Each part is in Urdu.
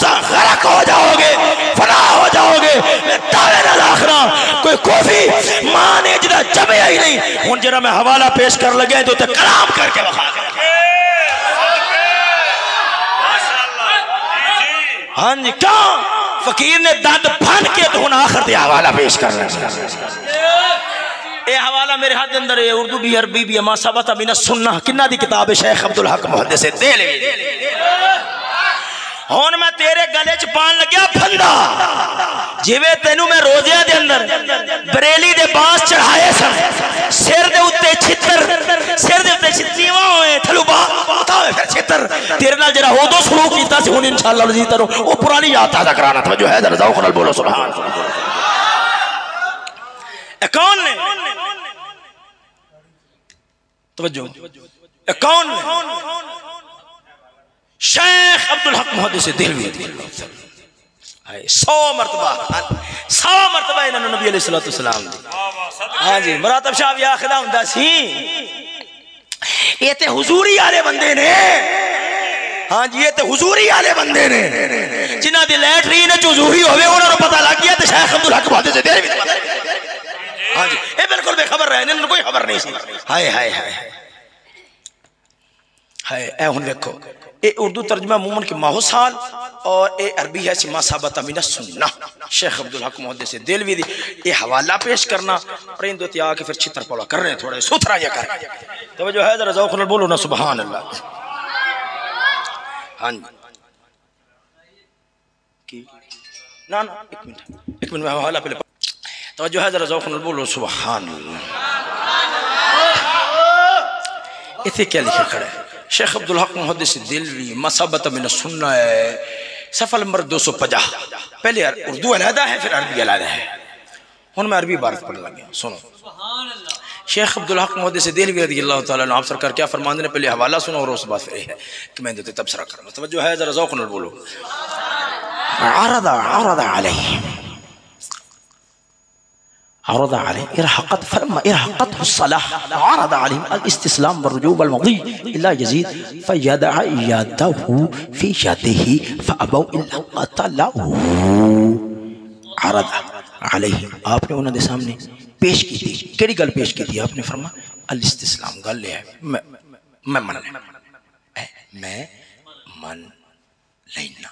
غرق ہو جاؤ گے، فنا ہو جاؤ گے، میں دعوے نہ لاکھنا کوئی کوفی ماں نے جدا جمعہ ہی نہیں ہون جرا میں حوالہ پیش کر لگے تو تے کلام کر کے بخا دے۔ ہاں جی کیوں فقیر نے دند بھن کے تو ہن آخر تے حوالہ پیش کرنا۔ اے حوالہ میرے ہاتھ اندر ہے، اردو بھی عربی بھی، ما ثبت من السنہ کنہ دی کتاب شیخ عبدالحق محدث دہلوی۔ ہون میں تیرے گلے چ پان لگیا پھندا جویں تینوں میں روزے دے اندر بریلی دے بانس چڑھائے سن، سر دے اوتے چھتر، سر دے اوتے چھتیواں ہوئے تھلو باتا ہوئے پھر چھتر تیرے نال جڑا ہو دو سلوک کیتا سی ہن انشاءاللہ لذیذ ترو وہ پرانی یاد تازہ کرانا تھا جو ہے ذرا ذوق نال بولو سبحان اللہ۔ اے کون نے توجہ اے کون نے شیخ عبدالحق محدث دہلوی 100 مرتبہ انہوں نے نبی علیہ السلام دی۔ ہاں جی مراتب شاہ بھی آخدہ ہوں سی یہ تے حضوری آلے بندے نے، ہاں جی یہ تے حضوری آلے بندے نے جنہ دی لیٹرین حضوری ہوئے انہوں نے پتہ لگ گیا تے شیخ عبدالحق محدث دہلوی دی۔ ہاں جی یہ بالکل بے خبر رہے انہوں نے کوئی خبر نہیں سی۔ ہائے ہائے ہائے ہائے اے ہن دیکھو اے اردو ترجمہ عموماً کی ماہو سال اور اے عربی ہے ما ثبت من السنہ شیخ عبدالحق محدث دہلوی دی۔ اے حوالہ پیش کرنا اور ان دو تیا کے پھر چھتر پولا کر رہے ہیں تھوڑے ستھرا یہ کر رہے ہیں توجہ ہے ذرا ذوق نال بولو نا سبحان اللہ۔ ہاں جی کی نا نا ایک منٹ میں حوالہ پہلے توجہ ہے ذرا ذوق نال بولو سبحان اللہ۔ ایتھے کیا لکھا کھڑا ہے شیخ عبدالحق محدث دہلوی ما ثبت من السنہ صفحہ نمبر 250۔ پہلے اردو علیحدہ ہے پھر عربی علیحدہ ہے، ہن میں عربی عبارت پڑھنے لگا سنو۔ شیخ عبدالحق محدث دہلوی رضی اللہ تعالیٰ عنہ آپ سرکار کیا فرماندے نے، پہلے حوالہ سنو اور اس بعد پھر ہے کہ میں دیتے تبصرہ کرنا توجہ ہے ذرا ذوق نال بولو۔ عرض عليه ارهقت فلما ارهقته الصلاة عرض عليهم الاستسلام والرجوع والمضي إلا يزيد فيدع يده في يده فأبوا إلا قتله۔ عرض عليهم آپ نے انہوں نے سامنے پیش کی تھی، کیڑی گل پیش کی تھی؟ آپ نے فرمایا الاستسلام گل لے ہے میں من لینا،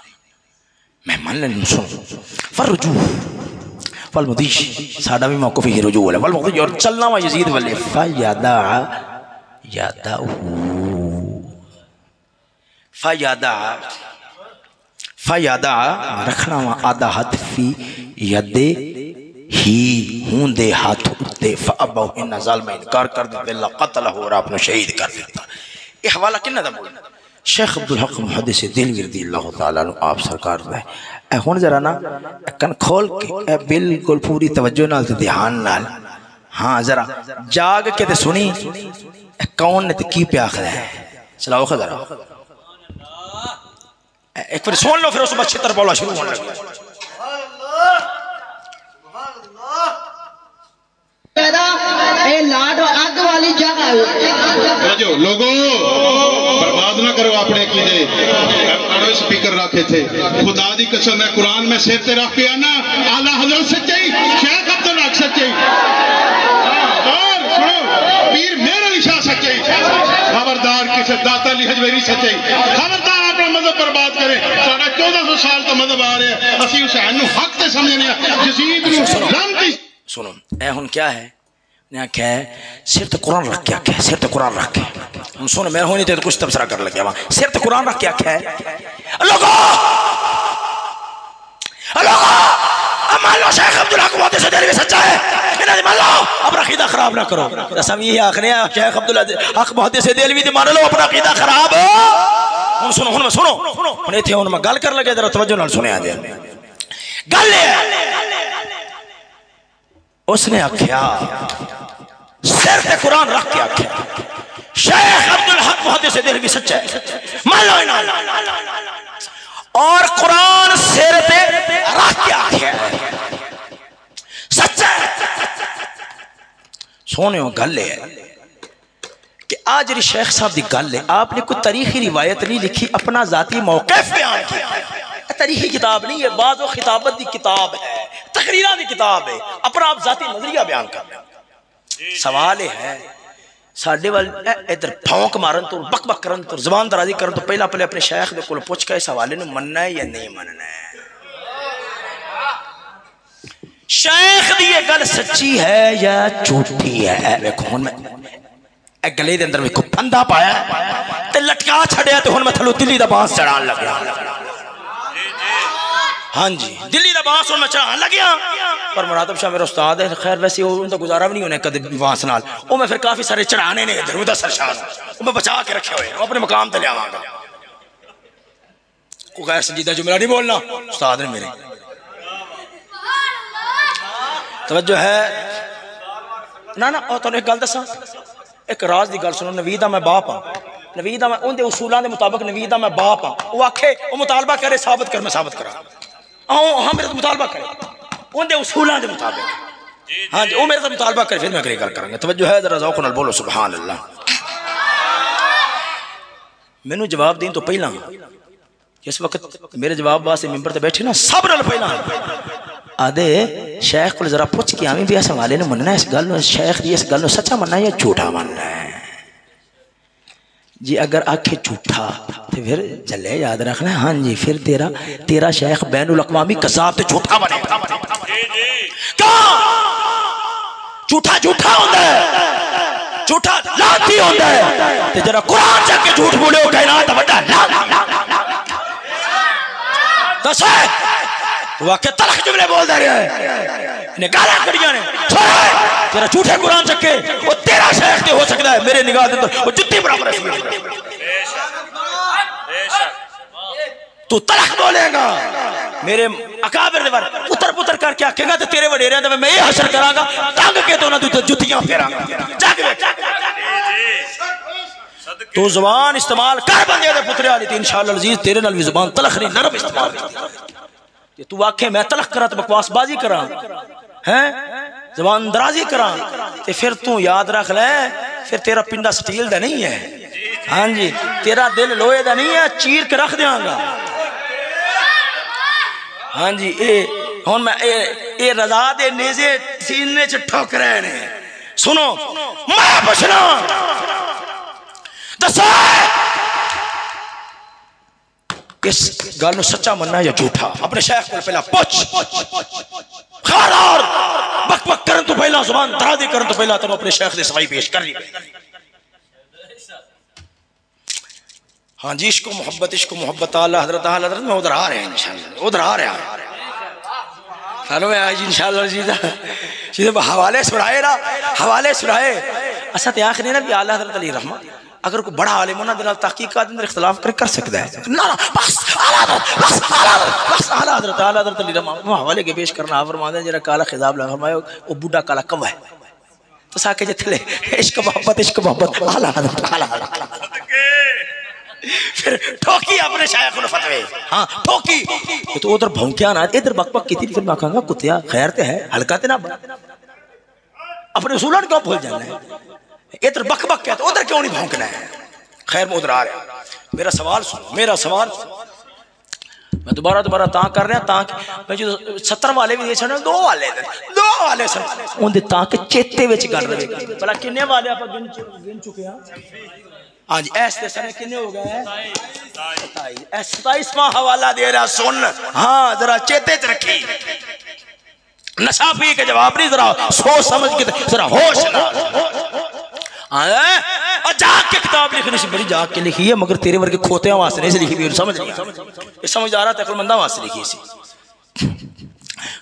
میں من لینا سنو، فالرجوع والمضیش ساڑھا بھی موقفی ہی رجوع ہے، والمضیش اور چلنا و یزید والے فیادع رکھنا و آدھا ہاتھ فی یدے ہی ہون دے ہاتھ اٹھتے فابو انہا ظالمہ انکار کر دیتے اللہ قتلہ اور آپ نے شہید کر دیتا۔ یہ حوالہ کنہ دا بولنا شیخ عبدالحق محدث دہلوی رضی اللہ تعالیٰ عنہ آپ سرکار دے اے ہون ذرا نا کن کھول کے اے بالکل پوری توجہ نال تے دھیان نال ہاں ذرا جاگ کے تے سنی اے کون نے تے کی پہ آخر ہے چلاؤ خدا ذرا ایک پھر سن لو پھر اس بعد چھتر بولا شروع ہونے لگا۔ لوگوں برباد نہ کرو اپنے عقیدے، سپیکر رکھے تھے خدا دی قسم ہے قرآن میں سر تے رکھ کے آنا اعلیٰ حضرت سچائی شیخ عبدالحق سچائی اور سنو پیر میر علی شاہ سچائی خبردار کسی داتا علی حجویری سچائی خبردار اپنا مذہب برباد کرے ساڑھا 1400 سال تو مذہب آ رہے ہیں اسی حسین نو حق تے سمجھنے جزید نو لانتی سنو اے ہن کیا ہے نے کہا ہے سر تے قرآن رکھ کے آکھا ہے سر تے قرآن رکھ کے ہم سنو میں ہونی تے کچھ تبصرہ کر لگیا وہاں سر تے قرآن رکھ کے آکھا ہے لوگو مان لو شیخ عبدالحق محدث دہلوی سچا ہے انہاں دی مان لو اپنا عقیدہ خراب نہ کرو رسم یہ آخری ہے شیخ عبدالحق محدث دہلوی دی مان لو اپنا عقیدہ خراب ہن سنو ہن ایتھے ہن میں گل کر لگے ذرا توجہ نال سنیا جے گل اس نے آکھیا سر تے قرآن رکھ کے آکھیا شیخ عبدالحق محدث دہلوی سچا ہے مان لو انہاں اور قرآن سر تے رکھ کے آکھیا سچا ہے سونے ہو گل ہے کہ آج ری شیخ صاحب دی گل ہے آپ نے کوئی تاریخی روایت نہیں لکھی اپنا ذاتی موقف بیان کیا تاریخی کتاب نہیں ہے، بعض و خطابت دی کتاب ہے، تقریرہ دی کتاب ہے، اپنا آپ ذاتی نظریہ بیان کر رہے ہیں۔ سوال ہے ساڈے وال ادھر پھونک مارن تو بک بک کرن تو زبان درازی کرن تو پہلا پہلے اپنے شیخ دے کول پوچھ کے اس حوالے نو مننا ہے یا نہیں مننا ہے؟ شیخ دی یہ گل سچی ہے یا جھوٹی ہے؟ دیکھو ہن میں ایک گلے دے اندر ویکھو پھندا پایا تے لٹکا چھڑیا تے ہن میں تھلو دلی دا بانس چڑھان لگیا۔ ہاں جی دلی دا بانس ہن میں چڑھان لگیا، پر مراتب شاہ میرا استاد ہے، خیر ویسے ان دا گزارا بھی نہیں ہونے کدے بانس نال، او میں پھر کافی سارے چڑھانے نے ادھر ادھر سرشان او میں بچا کے رکھے ہوئے اپنے مقام تے لے آواں گا۔ کوئی غیر سنجیدہ جملہ نہیں بولنا، استاد نے میرے توجہ ہے نا نا۔ اور تانوں ایک گل دساں، ایک راز دی گل سنو، نوید دا میں باپ ہاں، نوید دا میں ان دے اصولاں دے مطابق نوید دا میں باپ ہاں، وہ آکھے وہ مطالبہ کرے ثابت کر میں ثابت کرا، ہاں میرے تو مطالبہ کرے ان دے اصولاں دے مطابق، ہاں جی وہ میرے تو مطالبہ کرے پھر میں اگلی گل کروں گا۔ توجہ ہے ذرا ذوق نال بولو سبحان اللہ۔ مینوں جواب دین تو پہلا جس وقت میرے جواب واسطے ممبر تے بیٹھے نا سب نال پہلا آدھے شیخ کو ذرا پوچھ کے آمیں بھی اس حوالے نے مننا ہے، اس گل نو شیخ دی اس گل نو سچا مننا ہے یا جھوٹا مننا ہے؟ جی اگر آنکھیں جھوٹا تو پھر چلے یاد رکھنا ہے، ہاں جی پھر تیرا شیخ بین الاقوامی قذاب تے جھوٹا بنے گا۔ کہاں جھوٹا جھوٹا ہوتا ہے، جھوٹا لاتی ہوتا ہے، تے جرا قرآن چاہ کے جھوٹ بولے ہو کائنات بڑا دس ہے واقع تلخ جملے بول دے رہے ہیں، انہیں گالا کڑیاں نے تیرا جھوٹے قرآن چکے وہ تیرا شیخ دے ہو سکتا ہے، میرے نگاہ دے وہ جتی برابر ہے، تو تلخ بولے گا میرے اکابر دے بار پتر پتر کر کے آکھیں گا تو تیرے وڈیرے ہیں میں یہ حشر کراں گا ٹنگ کے تو نہ تو جتیاں پھیراں گا۔ جاگ تو زبان استعمال کر بندے دے پترے والی تے انشاءاللہ العزیز تیرے نال بھی زبان تلخ نہیں نرم استعمال کی، تو آکھیں میں تلخ کرا تو بکواس بازی کراں ہیں زبان درازی کراں تے پھر تو یاد رکھ لے پھر تیرا پنڈا سٹیل دا نہیں ہے، ہاں جی تیرا دل لوہے دا نہیں ہے، چیر کے رکھ دیاں گا۔ ہاں جی ہن میں اے رضا دے نیزے سینے چ ٹھوک رہے نے۔ سنو میں پوچھنا دسو اس گل نو سچا مننا یا جھوٹا؟ اپنے شیخ کو پہلا پوچھ، خبردار بک بک کرن تو پہلا زبان درازی کرن تو پہلا تم اپنے شیخ دے سوائی پیش کر لی۔ ہاں جی عشق و محبت اللہ حضرت میں ادھر آ رہے ہیں انشاءاللہ، ادھر آ رہے ہیں سالوں میں آج انشاءاللہ چیزیں حوالے سنائے نا، حوالے سنائے اسا تے آخری نا بھی اعلی حضرت علی رحمہ اگر کوئی بڑا عالم ہونا دلال تحقیقات اندر اختلاف کر سکتا ہے، نا بس اعلی حضرت علی رحمہ حوالے کے پیش کرنا فرماتے ہیں جنہا کالا خضاب لگا فرمایا وہ بوڑھا کالا کوا ہے تو ساکے جتلے عشق محبت اعلی حضرت پھر ٹھوکی اپنے شیخ نے فتوے، ہاں ٹھوکی تو ادھر بھونکیا نہ ادھر بک بک کی تھی، پھر میں کہاں گا کتیا خیر تے ہے ہلکا تے نہ اپنے اصولان کیوں بھول جانا ہے، ادھر بک بک کیا تو ادھر کیوں نہیں بھونکنا ہے؟ خیر میں ادھر آ رہا، میرا سوال سنو، میرا سوال میں دوبارہ تاں کر رہا تاں میں جو 70 والے بھی دے چھڑے دو والے سن ان دے تاں کہ چیتے وچ گل رہے گا بلا کنے والے آپ گن چکے ہیں؟ ہاں جی ایس دے سنے کنے ہو گئے ہیں 27واں حوالہ دے رہا سن، ہاں ذرا چیتے چ رکھی، نشا پی کے جواب نہیں، ذرا سوچ سمجھ کے ذرا ہوش نہ اور جاگ کے کتاب لکھنی سی بڑی جاگ کے لکھی ہے مگر تیرے ورگے کھوتیاں واسطے نہیں سے لکھی بھی سمجھ نہیں یہ سمجھ آ رہا تھا عقل منداں واسطے لکھی سی۔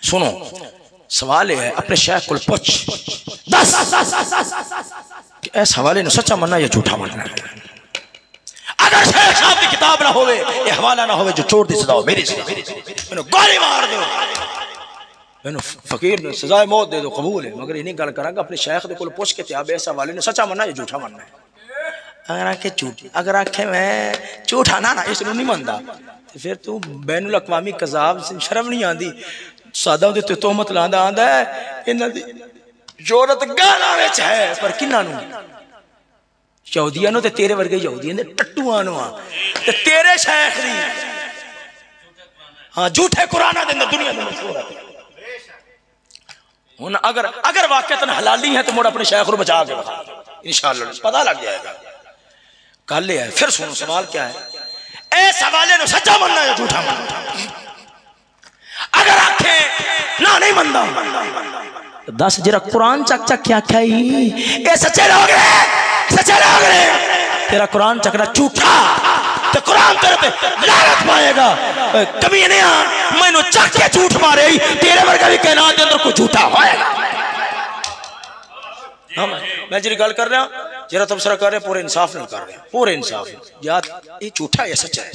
سنو سوال ہے اپنے شیخ کو پوچھ دس کہ اس حوالے نے سچا مننا یا جھوٹا مننا ہے؟ اگر شیخ صاحب کی کتاب نہ ہوئے یہ حوالہ نہ ہوئے جو چور دی صدا ہو میری صدا میں نے گولی مار دو میں نے فقیر نے سزائے موت دے دو قبول ہے مگر یہ نہیں گل کرا گا اپنے شیخ دے کو پوچھ کے تیاب اس حوالے نے سچا مننا یا جھوٹا مننا ہے؟ اگر آنکھیں میں جھوٹا نہ اس نے نہیں مندا پھر تو بین الاقوامی قذاب سے شرم نہیں آندی سادہ دے تو تہمت لاندا آندا ہے انہاں دی جورت گالاں وچ ہے پر کناں نوں یہودیاں نوں تے تیرے ورگے یہودیاں دے ٹٹواں نوں تے تیرے شیخ دی ہاں جھوٹے قرآن دے اندر دنیا میں مشہور ہے ہن اگر واقعتاً حلالی ہے تو مڑ اپنے شیخ کو بچا کے بتا انشاءاللہ پتہ لگ جائے گا کل یہ ہے پھر سنو سوال کیا ہے اے سوالے نو سچا مننا یا جھوٹا مننا اگر آنکھیں نہ نہیں مننا دس جرا قرآن چک چک کیا کھائی اے سچے لوگ رہے تیرا قرآن چکنا جھوٹا تو قرآن تیرے پہ لعنت پائے گا کبھی نہیں میں نو چک کے جھوٹ مارے تیرے ورگا بھی کائنات دے اندر کوئی جھوٹا ہوئے گا میں جی گل کر رہا جرا تبصرہ کر رہے پورے انصاف نہیں کر رہے پورے انصاف یاد یہ جھوٹا یا سچا ہے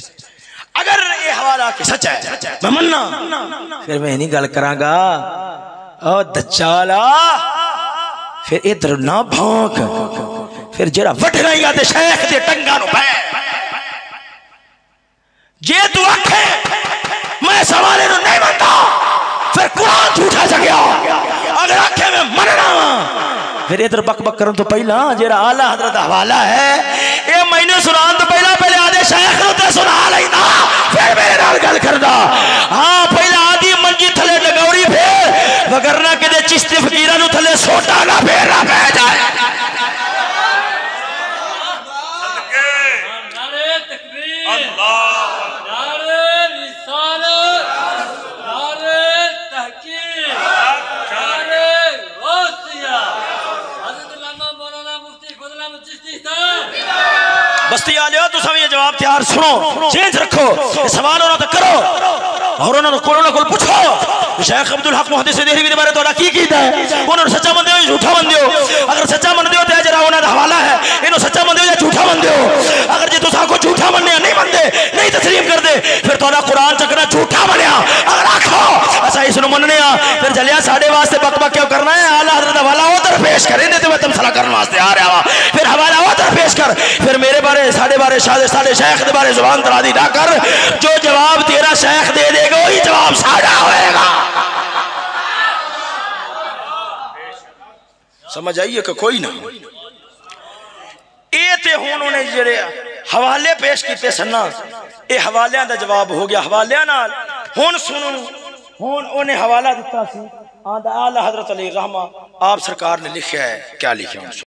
اگر یہ حوالہ کہ سچا ہے میں مننا پھر میں نہیں گل کراں گا او دجالا پھر ادھر نہ بھونک پھر جڑا وٹنا ہی آتے شیخ دے ٹنگا نو پہ جے تو آکھے میں سوالے نو نہیں منتا پھر قرآن جھوٹا سکیا اگر آکھے میں مننا پھر ادھر بک بک کرن تو پہلا جیرا آلہ حضرت حوالہ ہے اے میں نے سنان تو پہلے آدھے شیخ نو تے سنا لینا پھر میرے نال گل کردا ہاں پہلا آدھی منجی تھلے ڈگوری پھر وگرنہ کہ دے چشتی فقیرہ نو تھلے سوٹا نہ پھر نہ بہ جائے بستی آلیو تو سب یہ جواب تیار سنو چینج رکھو سوال ہونا تو کرو اور انہوں نے کول پوچھو شیخ عبدالحق محدث دہلوی دے بارے تو کی کیتا ہے انہوں نے سچا مندے ہو یا جھوٹا مندے ہو اگر سچا مندے ہو تو ہے جرا انہوں نے حوالہ ہے انہوں سچا مندے ہو یا جھوٹا مندے ہو اگر جی تو ساکو جھوٹا مندے نہیں مندے نہیں تسلیم کر دے پھر تو انہوں قرآن چکنا جھوٹا منیا اگر آکھو ایسا اس نو مننے پھر جلیا ساڑھے واسطے بک بک کیوں کرنا ہے آلہ حضرت حوالہ ہو در پیش کریں دے تو میں تمثلہ کرنے واسطے آ رہا پھر حوالہ ہو در پیش کر پھر میرے بارے ساڑھے بارے ساڑھے شیخ دے بارے زبان ترادی نہ کر جو جواب تیرا شیخ دے دے گا وہی جواب ساڑھا ہوئے گا سمجھ آئیے کہ کوئی نہ اے تے ہونوں نے جڑے حوالے پیش کیتے سننا اے حوالیاں دا جواب ہو گیا حوالیاں نال ہون سنو ہون انہیں حوالہ دیتا سی آدھا اعلیٰ حضرت علی رحمہ آپ سرکار نے لکھیا ہے کیا لکھیا ہے